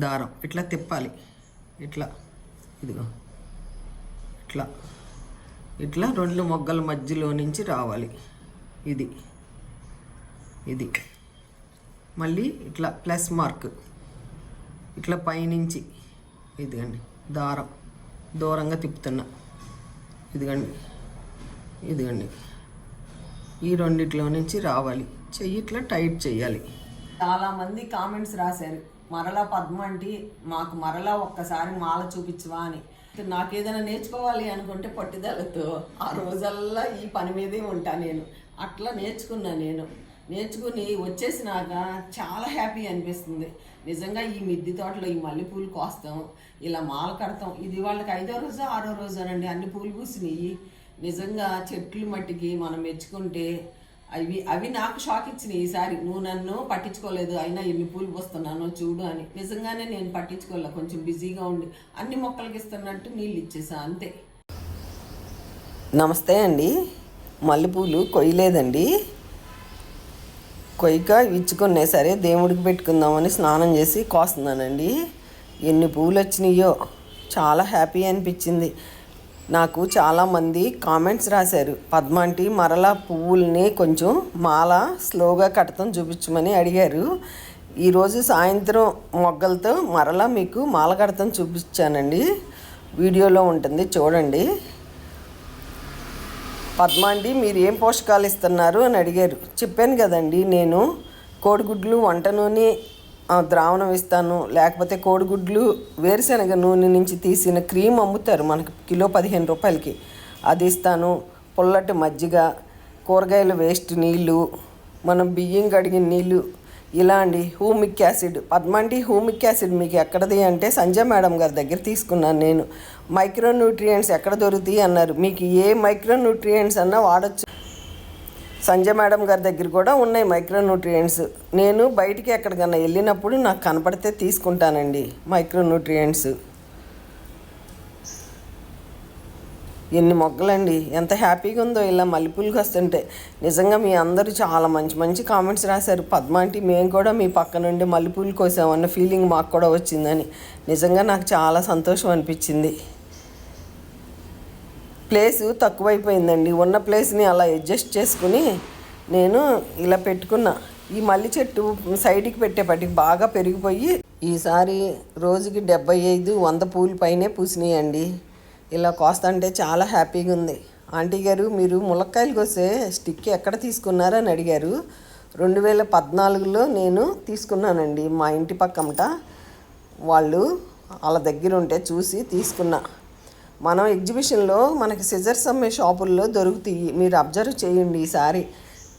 దారం ఇట్లా తిప్పాలి. ఇట్లా ఇదిగో ఇట్లా ఇట్లా 2 మొగ్గల మధ్యలో నుంచి రావాలి. ఇది ఇది మళ్ళీ ఇట్లా ప్లస్ మార్క్ ఇట్లా పైనుంచి ఇదిగండి దారం దూరంగా తిప్పుతున్నా. ఇదిగండి ఇదిగండి ఈ రెండిట్లో నుంచి రావాలి. చెయ్యి ఇట్లా టైట్ చేయాలి. చాలామంది కామెంట్స్ రాశారు, మరలా పద్మ అంటే మాకు మరలా ఒక్కసారి మాల చూపించవా అని. నాకు ఏదైనా నేర్చుకోవాలి అనుకుంటే పట్టుదలతో ఆ రోజల్లా ఈ పని మీదే ఉంటా నేను. అట్లా నేర్చుకుని వచ్చేసినాక చాలా హ్యాపీ అనిపిస్తుంది. నిజంగా ఈ మిద్దె తోటలో ఈ మల్లెపూలు కోస్తాం, ఇలా మాల కడతాం. ఇది వాళ్ళకి 5వ రోజు 6వ రోజు అనండి అన్ని పూలు పూసినాయి. నిజంగా చెట్లు మట్టికి మనం మెచ్చుకుంటే అవి నాకు షాక్ ఇచ్చినాయి. ఈసారి నువ్వు నన్ను పట్టించుకోలేదు, అయినా ఎన్ని పూలు పోస్తున్నానో చూడు అని. నిజంగానే నేను పట్టించుకోలే, కొంచెం బిజీగా ఉండి అన్ని మొక్కలకి ఇస్తున్నట్టు నీళ్ళు ఇచ్చేసా అంతే. నమస్తే అండి. మల్లెపూలు కొయ్యలేదండి, కొయ్యక ఇచ్చుకున్నా సరే దేవుడికి పెట్టుకుందామని స్నానం చేసి కోస్తున్నానండి. ఎన్ని పువ్వులు వచ్చినాయో చాలా హ్యాపీ అనిపించింది. నాకు చాలామంది కామెంట్స్ రాశారు, పద్మాంటి మరలా పువ్వుల్ని కొంచెం మాల స్లోగా కట్టడం చూపించమని అడిగారు. ఈరోజు సాయంత్రం మొగ్గలతో మరలా మీకు మాల కడతం చూపించానండి. వీడియోలో ఉంటుంది చూడండి. పద్మాంటి మీరు ఏం పోషకాలు ఇస్తున్నారు అని అడిగారు. చెప్పాను కదండి, నేను కోడిగుడ్లు వంట నూనె ద్రావణం ఇస్తాను, లేకపోతే కోడిగుడ్లు వేరుశనగ నూనె నుంచి తీసిన క్రీమ్ అమ్ముతారు మనకి కిలో 15 రూపాయలకి, అది ఇస్తాను. పుల్లటి మజ్జిగ, కూరగాయల వేస్ట్ నీళ్ళు, మనం బియ్యం కడిగిన నీళ్ళు, ఇలా అండి. హ్యూమిక్ యాసిడ్, పద్మాంటి హ్యూమిక్ యాసిడ్ మీకు ఎక్కడది అంటే సంజయ్ మేడం గారి దగ్గర తీసుకున్నాను నేను. మైక్రో న్యూట్రియంట్స్ ఎక్కడ దొరుకుతాయి అన్నారు. మీకు ఏ మైక్రో న్యూట్రియంట్స్ అన్నా వాడచ్చు. సంజయ్ మేడం గారి దగ్గర కూడా ఉన్నాయి మైక్రో న్యూట్రియంట్స్. నేను బయటికి ఎక్కడికన్నా వెళ్ళినప్పుడు నాకు కనపడితే తీసుకుంటానండి మైక్రో న్యూట్రియంట్స్. ఎన్ని మొగ్గలండి, ఎంత హ్యాపీగా ఉందో ఇలా మల్లెపూలకు వస్తుంటే. నిజంగా మీ అందరూ చాలా మంచి మంచి కామెంట్స్ రాశారు, పద్మాంటి మేము కూడా మీ పక్క నుండి మల్లెపూలు కోసామన్న ఫీలింగ్ మాకు కూడా వచ్చిందని. నిజంగా నాకు చాలా సంతోషం అనిపించింది. ప్లేసు తక్కువైపోయిందండి, ఉన్న ప్లేస్ని అలా అడ్జస్ట్ చేసుకుని నేను ఇలా పెట్టుకున్నా. ఈ మల్లె చెట్టు సైడ్కి పెట్టేపటికి బాగా పెరిగిపోయి ఈసారి రోజుకి 75-100 పూలు పైనే పూసినాయండి. ఇలా కోస్తంటే చాలా హ్యాపీగా ఉంది. ఆంటీ గారు మీరు ములక్కాయలు కోసే స్టిక్ ఎక్కడ తీసుకున్నారని అడిగారు. 2014లో నేను తీసుకున్నానండి. మా ఇంటి పక్కమట వాళ్ళు వాళ్ళ దగ్గర ఉంటే చూసి తీసుకున్నా. మనం ఎగ్జిబిషన్లో మనకి సిజర్స్ అమ్మే షాపుల్లో దొరుకుతాయి, మీరు అబ్జర్వ్ చేయండి ఈసారి.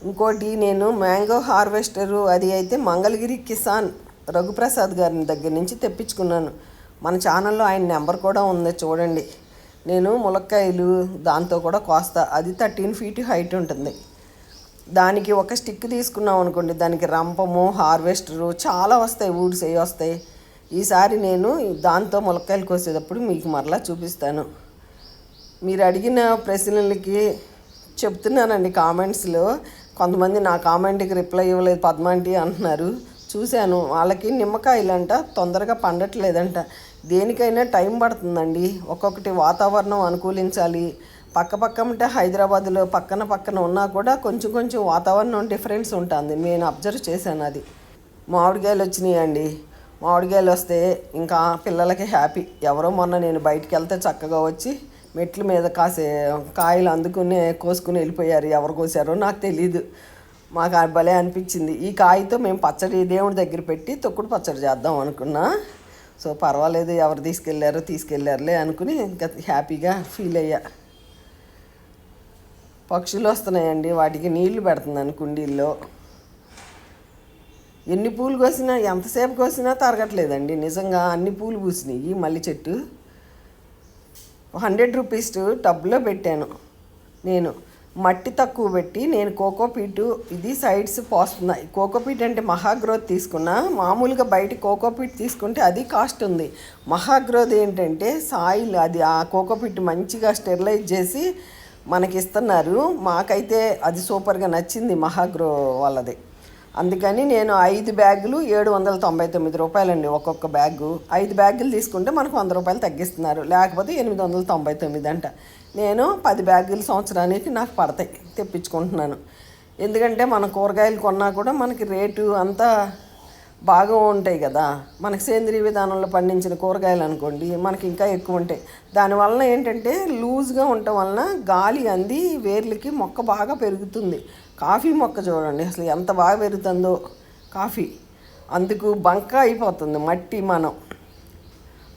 ఇంకోటి నేను మ్యాంగో హార్వెస్టరు అది అయితే మంగళగిరి కిసాన్ రఘుప్రసాద్ గారి దగ్గర నుంచి తెప్పించుకున్నాను. మన ఛానల్లో ఆయన నెంబర్ కూడా ఉంది చూడండి. నేను ములక్కాయలు దాంతో కూడా కోస్తా. అది 13 feet హైట్ ఉంటుంది. దానికి ఒక స్టిక్ తీసుకున్నాం అనుకోండి, దానికి రంపము హార్వెస్టరు చాలా వస్తాయి, వుడ్స్ అవి వస్తాయి. ఈసారి నేను దాంతో ములక్కాయలు కోసేటప్పుడు మీకు మరలా చూపిస్తాను. మీరు అడిగిన ప్రశ్నలకి చెప్తున్నానండి. కామెంట్స్లో కొంతమంది నా కామెంట్కి రిప్లై ఇవ్వలేదు పద్మాంటి అంటున్నారు. చూశాను, వాళ్ళకి నిమ్మకాయలంట తొందరగా పండట్లేదంట. దేనికైనా టైం పడుతుందండి. ఒక్కొక్కటి వాతావరణం అనుకూలించాలి. పక్క ఉంటే హైదరాబాద్లో పక్కన ఉన్నా కూడా కొంచెం కొంచెం వాతావరణం డిఫరెన్స్ ఉంటుంది. నేను అబ్జర్వ్ చేశాను. అది మామిడికాయలు వచ్చినాయండి. మామిడికాయలు వస్తే ఇంకా పిల్లలకి హ్యాపీ. ఎవరో మొన్న నేను బయటికి వెళ్తే చక్కగా వచ్చి మెట్ల మీద కాయలు అందుకుని కోసుకుని వెళ్ళిపోయారు. ఎవరు కోసారో నాకు తెలీదు. మాకు భలే అనిపించింది. ఈ కాయతో మేము పచ్చడి దేవుడి దగ్గర పెట్టి తొక్కుడు పచ్చడి చేద్దాం అనుకున్నా. సో పర్వాలేదు, ఎవరు తీసుకెళ్ళారులే అనుకుని ఇంకా హ్యాపీగా ఫీల్ అయ్యా. పక్షులు వస్తున్నాయండి, వాటికి నీళ్లు పెడుతున్నాను కుండీల్లో. ఎన్ని పూలు కోసినా ఎంతసేపు కోసినా తరగట్లేదండి. నిజంగా అన్ని పూలు పూసినాయి. మల్లె చెట్టు 100 రూపీస్ టబ్లో పెట్టాను. నేను మట్టి తక్కువ పెట్టి నేను కోకోపీటు ఇది సైడ్స్ పోస్తున్నాయి. కోకోపీట్ అంటే మహాగ్రోత్ తీసుకున్నా. మామూలుగా బయట కోకోపీట్ తీసుకుంటే అది కాస్ట్ ఉంది. మహాగ్రోత్ ఏంటంటే సాయిల్, అది ఆ కోకోపీట్ మంచిగా స్టెరిలైజ్ చేసి మనకి ఇస్తున్నారు. మాకైతే అది సూపర్గా నచ్చింది మహాగ్రో వాళ్ళది. అందుకని నేను 5 బ్యాగులు 799 రూపాయలండి ఒక్కొక్క బ్యాగు. 5 బ్యాగులు తీసుకుంటే మనకు 100 రూపాయలు తగ్గిస్తున్నారు, లేకపోతే 899 అంట. నేను 10 బ్యాగులు సంవత్సరానికి నాకు పడతాయి, తెప్పించుకుంటున్నాను. ఎందుకంటే మన కూరగాయలు కొన్నా కూడా మనకి రేటు అంతా బాగా ఉంటాయి కదా. మనకి సేంద్రీయ విధానంలో పండించిన కూరగాయలు అనుకోండి మనకి ఇంకా ఎక్కువ ఉంటాయి. దానివలన ఏంటంటే లూజ్గా ఉండటం వలన గాలి అంది వేర్లకి మొక్క బాగా పెరుగుతుంది. కాఫీ మొక్క చూడండి అసలు ఎంత బాగా పెరుగుతుందో కాఫీ. అందుకు బంక అయిపోతుంది మట్టి మనం.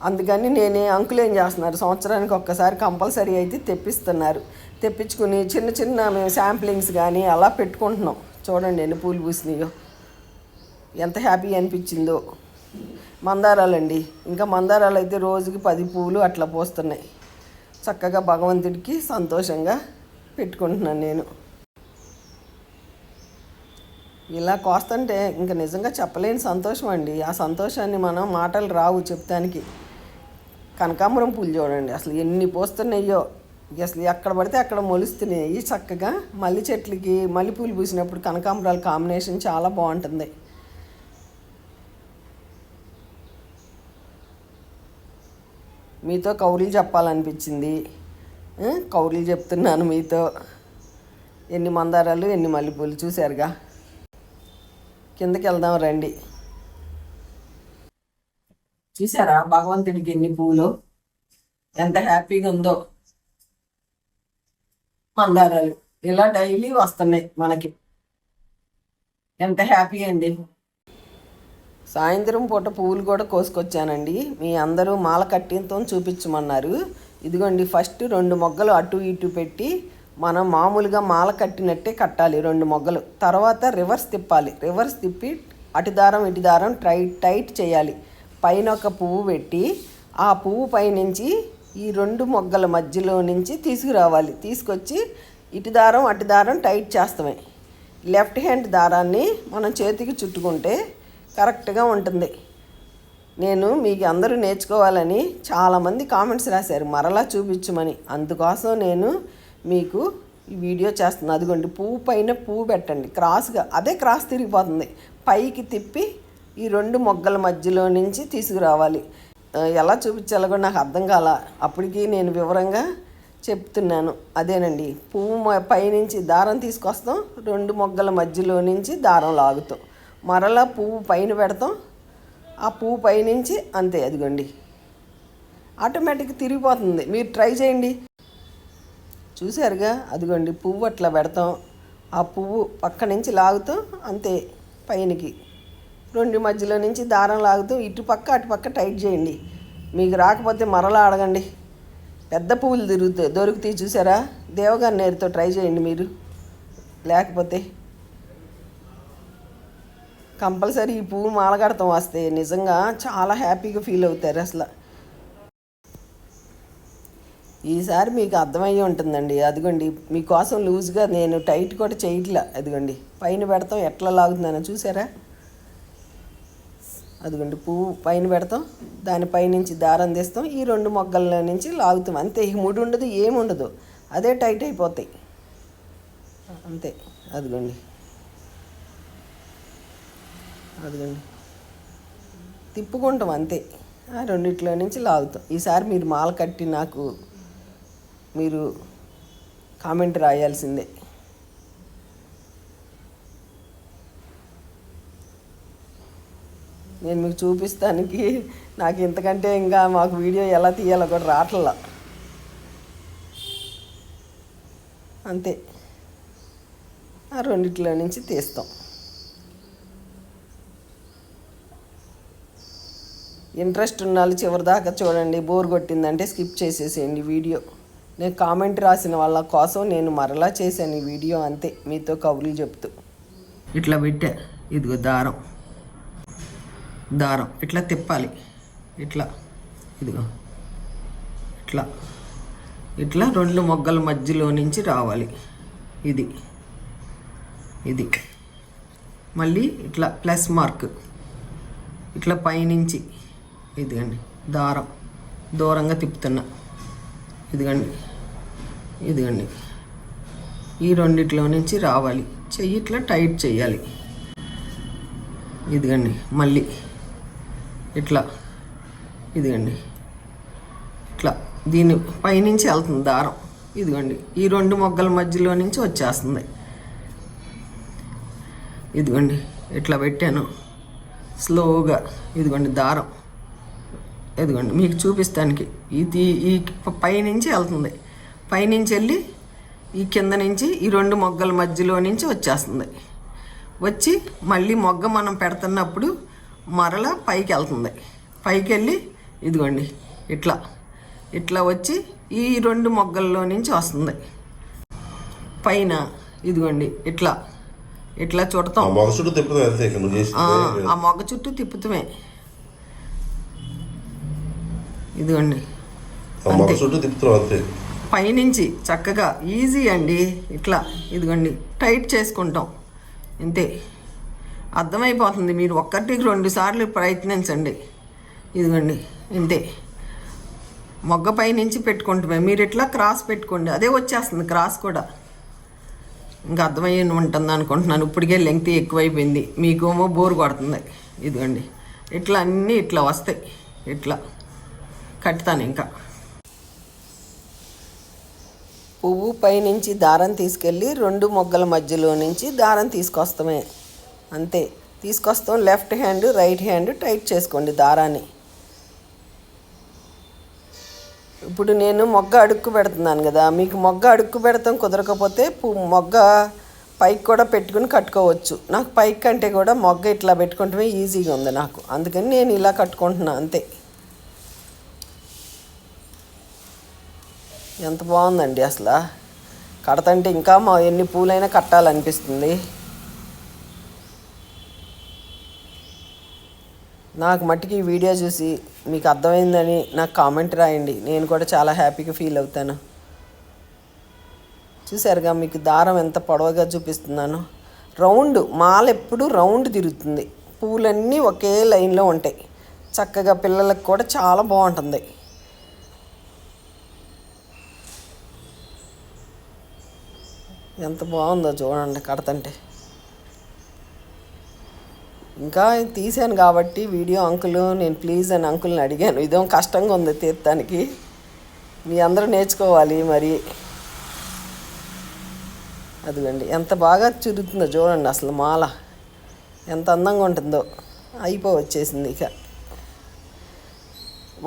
అందుకని అంకులు ఏం చేస్తున్నారు, సంవత్సరానికి ఒక్కసారి కంపల్సరీ అయితే తెప్పిస్తున్నారు. తెప్పించుకుని చిన్న చిన్న మేము శాంప్లింగ్స్ కానీ అలా పెట్టుకుంటున్నాం. చూడండి ఎన్ని పూలు పూసినాయో, ఎంత హ్యాపీ అనిపించిందో. మందారాలండి, ఇంకా మందారాలు అయితే రోజుకి 10 పూలు అట్లా పోస్తున్నాయి. చక్కగా భగవంతుడికి సంతోషంగా పెట్టుకుంటున్నాను నేను. ఇలా కోస్తుంటే ఇంకా నిజంగా చెప్పలేని సంతోషం అండి. ఆ సంతోషాన్ని మనం మాటలు రావు చెప్తానికి. కనకాంబరం పూలు చూడండి అసలు ఎన్ని పోస్తున్నాయో, అసలు ఎక్కడ పడితే అక్కడ మొలుస్తున్నాయి చక్కగా. మల్లె చెట్లకి మల్లెపూలు పూసినప్పుడు కనకాంబరాల కాంబినేషన్ చాలా బాగుంటుంది. మీతో కౌరీలు చెప్పాలనిపించింది, కౌరీలు చెప్తున్నాను మీతో. ఎన్ని మందారాలు ఎన్ని మల్లెపూలు చూశారుగా. కిందకి వెళ్దాం రండి. చూసారా భగవంతుడికి ఎన్ని పూలు, ఎంత హ్యాపీగా ఉందో. మందారాలు ఇలా డైలీ వస్తున్నాయి మనకి, ఎంత హ్యాపీ అండి. సాయంత్రం పూట పువ్వులు కూడా కోసుకొచ్చానండి. మీ అందరూ మాల కట్టితో చూపించమన్నారు. ఇదిగోండి ఫస్ట్ 2 మొగ్గలు అటు ఇటు పెట్టి మనం మామూలుగా మాల కట్టినట్టే కట్టాలి 2 మొగ్గలు. తర్వాత రివర్స్ తిప్పాలి. రివర్స్ తిప్పి అటు దారం ఇటు దారం టైట్ చేయాలి. పైన ఒక పువ్వు పెట్టి ఆ పువ్వు పైనుంచి ఈ 2 మొగ్గల మధ్యలో నుంచి తీసుకురావాలి. తీసుకొచ్చి ఇటు దారం అటు దారం టైట్ చేస్తామే. లెఫ్ట్ హ్యాండ్ దారాన్ని మనం చేతికి చుట్టుకుంటే కరెక్ట్గా ఉంటుంది. నేను మీకు అందరూ నేర్చుకోవాలని చాలామంది కామెంట్స్ రాశారు మరలా చూపించమని. అందుకోసం నేను మీకు ఈ వీడియో చేస్తున్నాను. అదిగోండి పువ్వు పైన పువ్వు పెట్టండి క్రాస్గా, అదే క్రాస్ తిరిగిపోతుంది. పైకి తిప్పి ఈ 2 మొగ్గల మధ్యలో నుంచి తీసుకురావాలి. ఎలా చూపించాలో కూడా నాకు అర్థం కాల, అప్పటికి నేను వివరంగా చెప్తున్నాను. అదేనండి పువ్వు పైనుంచి దారం తీసుకొస్తాం, 2 మొగ్గల మధ్యలో నుంచి దారం లాగుతాం, మరలా పువ్వు పైన పెడతాం, ఆ పువ్వు పైనుంచి అంతే. అదిగోండి ఆటోమేటిక్గా తిరిగిపోతుంది. మీరు ట్రై చేయండి. చూసారుగా అదిగోండి పువ్వు అట్లా పెడతాం, ఆ పువ్వు పక్క నుంచి లాగుతాం అంతే. పైనకి 2 మధ్యలో నుంచి దారం లాగుతూ ఇటు పక్క అటు పక్క టైట్ చేయండి. మీకు రాకపోతే మరలా అడగండి. పెద్ద పువ్వులు దొరుకుతాయి చూసారా, దేవగారి నేరుతో ట్రై చేయండి మీరు. లేకపోతే కంపల్సరీ ఈ పువ్వు మాలగడతాం వస్తే నిజంగా చాలా హ్యాపీగా ఫీల్ అవుతారు అసలు. ఈసారి మీకు అర్థమయ్యి ఉంటుందండి. అదిగోండి మీకోసం లూజ్గా నేను టైట్ కూడా చేయట్లా. అదిగోండి పైన పెడతాం ఎట్లా లాగుతున్నానో చూసారా. అదిగోండి పువ్వు పైన పెడతాం, దానిపైనుంచి దారం తీస్తాం, ఈ 2 మొగ్గల నుంచి లాగుతాం అంతే. ముడి ఉండదు ఏముండదు, అదే టైట్ అయిపోతాయి అంతే. అదిగోండి అదిగోండి తిప్పుకుంటాం అంతే. ఆ 2 నుంచి లాగుతాం. ఈసారి మీరు మాల కట్టి నాకు మీరు కామెంట్ రాయాల్సిందే. నేను మీకు చూపిస్తానికి నాకు ఇంతకంటే ఇంకా మాకు వీడియో ఎలా తీయాలో కూడా రావట్లా అంతే. ఆ 2 నుంచి తీస్తాం. ఇంట్రెస్ట్ ఉన్న వాళ్ళు చివరిదాకా చూడండి. బోర్ కొట్టిందంటే స్కిప్ చేసేసేయండి వీడియో. నేను కామెంట్ రాసిన వాళ్ళ కోసం నేను మరలా చేశాను ఈ వీడియో అంతే, మీతో కబుర్లు చెప్తూ. ఇట్లా పెట్టా, ఇదిగో దారం దారం ఇట్లా తిప్పాలి. ఇట్లా ఇదిగో ఇట్లా ఇట్లా 2 మొగ్గల మధ్యలో నుంచి రావాలి. ఇది ఇది మళ్ళీ ఇట్లా ప్లస్ మార్క్ ఇట్లా పైనుంచి ఇదిగండి దారం దూరంగా తిప్పుతున్నా. ఇదిగండి ఇదిగండి ఈ 2 నుంచి రావాలి. చెయ్యి ఇట్లా టైట్ చేయాలి. ఇదిగండి మళ్ళీ ఇట్లా, ఇదిగండి ఇట్లా దీని పైనుంచి వెళ్తుంది దారం. ఇదిగోండి ఈ 2 మొగ్గల మధ్యలో నుంచి వచ్చేస్తుంది. ఇదిగోండి ఇట్లా పెట్టాను స్లోగా. ఇదిగోండి దారం, ఇదిగోండి మీకు చూపిస్తానికి ఇది ఈ పైనుంచి వెళ్తుంది. పైనుంచి వెళ్ళి ఈ కింద నుంచి ఈ 2 మొగ్గల మధ్యలో నుంచి వచ్చేస్తుంది. వచ్చి మళ్ళీ మొగ్గ మనం పెడుతున్నప్పుడు మరలా పైకి వెళ్తుంది. పైకి వెళ్ళి ఇదిగోండి ఇట్లా ఇట్లా వచ్చి ఈ 2 మొగ్గల్లో నుంచి వస్తుంది పైన. ఇదిగోండి ఇట్లా ఇట్లా చుడతాం. ఆ మొగ్గ చుట్టూ తిప్పుతామే. ఇదిగోండి పైనుంచి చక్కగా ఈజీ అండి. ఇట్లా ఇదిగోండి టైట్ చేసుకుంటాం అంతే. అర్థమైపోతుంది. మీరు 1-2 సార్లు ప్రయత్నించండి. ఇదిగోండి ఇంతే. మొగ్గ పై నుంచి పెట్టుకుంటామే. మీరు ఇట్లా క్రాస్ పెట్టుకోండి, అదే వచ్చేస్తుంది క్రాస్ కూడా. ఇంకా అర్థమయ్యి ఉంటుంది అనుకుంటున్నాను. ఇప్పటికే లెంగ్త్ ఎక్కువైపోయింది, మీకేమో బోర్ కొడుతుంది. ఇదిగోండి ఇట్లా అన్నీ ఇట్లా వస్తాయి. ఇట్లా కట్టుతాను. ఇంకా పువ్వు పైనుంచి దారం తీసుకెళ్ళి 2 మొగ్గల మధ్యలో నుంచి దారం తీసుకొస్తామే అంతే. తీసుకొస్తాం. Left hand right hand tight చేసుకోండి దారాన్ని. ఇప్పుడు నేను మొగ్గ అడుక్కు పెడుతున్నాను కదా, మీకు మొగ్గ అడుక్కు పెడతాం కుదరకపోతే మొగ్గ పైకి కూడా పెట్టుకుని కట్టుకోవచ్చు. నాకు పైకి కంటే కూడా మొగ్గ ఇట్లా పెట్టుకుంటే ఈజీగా ఉంది నాకు, అందుకని నేను ఇలా కట్టుకుంటున్నాను అంతే. ఎంత బాగుందండి అసలు. కడతంటే ఇంకా ఎన్ని పూలైనా కట్టాలనిపిస్తుంది. నాకు మట్టికి ఈ వీడియో చూసి మీకు అర్థమైందని నాకు కామెంట్ రాయండి. నేను కూడా చాలా హ్యాపీగా ఫీల్ అవుతాను. చూసారుగా మీకు దారం ఎంత పొడవుగా చూపిస్తున్నాను. రౌండ్ మాల ఎప్పుడు రౌండ్ తిరుగుతుంది. పూలన్నీ ఒకే లైన్లో ఉంటాయి. చక్కగా పిల్లలకు కూడా చాలా బాగుంటుంది. ఎంత బాగుందో చూడండి కడతంటే. ఇంకా తీసాను కాబట్టి వీడియో అంకుల్ నేను ప్లీజ్ అని అంకుల్ని అడిగాను. ఇదో కష్టంగా ఉంది తీర్తానికి, మీ అందరూ నేర్చుకోవాలి మరి. అదిగండి ఎంత బాగా చురుతుందో చూడండి. అసలు మాల ఎంత అందంగా ఉంటుందో. వచ్చేసింది. ఇక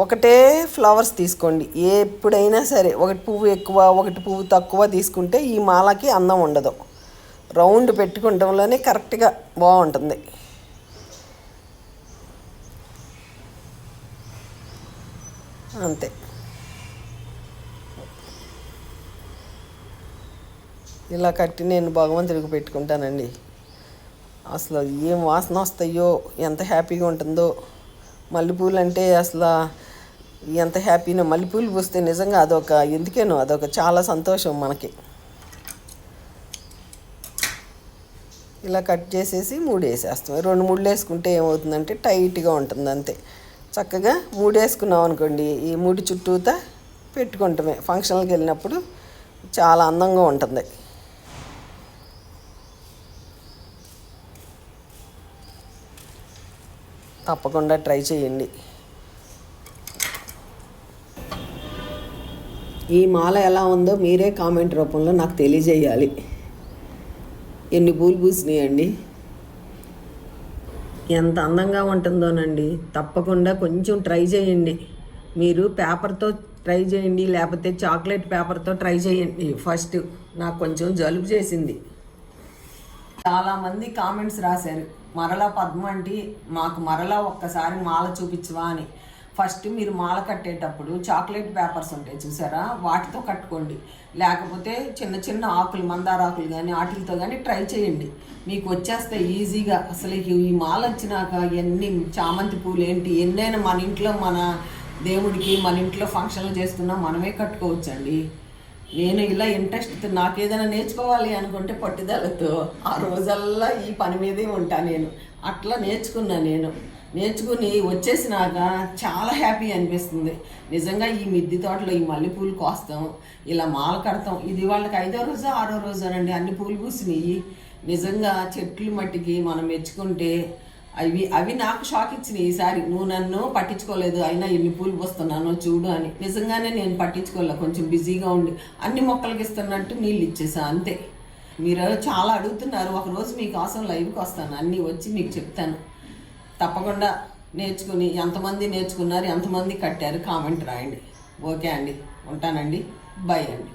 ఒకటే ఫ్లవర్స్ తీసుకోండి ఎప్పుడైనా సరే. ఒకటి పువ్వు ఎక్కువ ఒకటి పువ్వు తక్కువ తీసుకుంటే ఈ మాలకి అందం ఉండదు. రౌండ్ పెట్టుకుంటంలోనే కరెక్ట్గా బాగుంటుంది. అంతే. ఇలా కట్టి నేను భగవంతుడికి పెట్టుకుంటానండి. అసలు ఏం వాసన వస్తాయో, ఎంత హ్యాపీగా ఉంటుందో. మల్లెపూలు అంటే అసలు ఎంత హ్యాపీనో. మల్లెపూలు పూస్తే నిజంగా ఎందుకేనో అదొక చాలా సంతోషం మనకి. ఇలా కట్ చేసేసి 3 వేసేస్తాం. 2 ముళ్ళు వేసుకుంటే ఏమవుతుందంటే టైట్గా ఉంటుంది అంతే. చక్కగా 3 వేసుకున్నాం అనుకోండి, ఈ 3 చుట్టూతా పెట్టుకుంటామే. ఫంక్షన్కి వెళ్ళినప్పుడు చాలా అందంగా ఉంటుంది. తప్పకుండా ట్రై చేయండి. ఈ మాల ఎలా ఉందో మీరే కామెంట్ రూపంలో నాకు తెలియజేయాలి. ఎన్ని పూలు పూసినాయండి, ఎంత అందంగా ఉంటుందోనండి. తప్పకుండా కొంచెం ట్రై చేయండి. మీరు పేపర్తో ట్రై చేయండి, లేకపోతే చాక్లెట్ పేపర్తో ట్రై చేయండి. ఫస్ట్ నాకు కొంచెం జలుబు చేసింది. చాలామంది కామెంట్స్ రాశారు, మరలా పద్మ అంటే మాకు మరలా ఒక్కసారి మాల చూపించవా అని. ఫస్ట్ మీరు మాల కట్టేటప్పుడు చాక్లెట్ పేపర్స్ ఉంటాయి చూసారా, వాటితో కట్టుకోండి. లేకపోతే చిన్న చిన్న ఆకులు, మందార ఆకులు కానీ వాటితో కానీ ట్రై చేయండి. మీకు వచ్చేస్తే ఈజీగా. అసలు ఈ మాల వచ్చినాక ఎన్ని చామంతి పూలు ఏంటి ఎన్నైనా మన ఇంట్లో, మన దేవుడికి మన ఇంట్లో ఫంక్షన్లు చేస్తున్నా మనమే కట్టుకోవచ్చండి. నేను ఇలా ఇంట్రెస్ట్, నాకు ఏదైనా నేర్చుకోవాలి అనుకుంటే పట్టుదలతో ఆ రోజల్లా ఈ పని మీదే ఉంటా. నేను అట్లా నేర్చుకుని వచ్చేసినాక చాలా హ్యాపీ అనిపిస్తుంది నిజంగా. ఈ మిద్దె తోటలో ఈ మల్లెపూలు కోస్తాం, ఇలా మాల కడతాం. ఇది వాళ్ళకి 5వ రోజు 6వ రోజు అనండి అన్ని పూలు పూసినాయి. నిజంగా చెట్లు మట్టికి మనం మెచ్చుకుంటే అవి నాకు షాక్ ఇచ్చినాయి ఈసారి. నువ్వు నన్ను పట్టించుకోలేదు, అయినా ఎన్ని పూలు పోస్తున్నానో చూడు అని. నిజంగానే నేను పట్టించుకోలే, కొంచెం బిజీగా ఉండి అన్ని మొక్కలకి ఇస్తున్నట్టు నీళ్ళు ఇచ్చేసా అంతే. మీరు చాలా అడుగుతున్నారు, ఒకరోజు మీకోసం లైవ్కి వస్తాను, అన్నీ వచ్చి మీకు చెప్తాను. తప్పకుండా నేర్చుకుని ఎంతమంది నేర్చుకున్నారు, ఎంతమంది కట్టారు కామెంట్ రాయండి. ఓకే అండి, ఉంటానండి, బాయ్ అండి.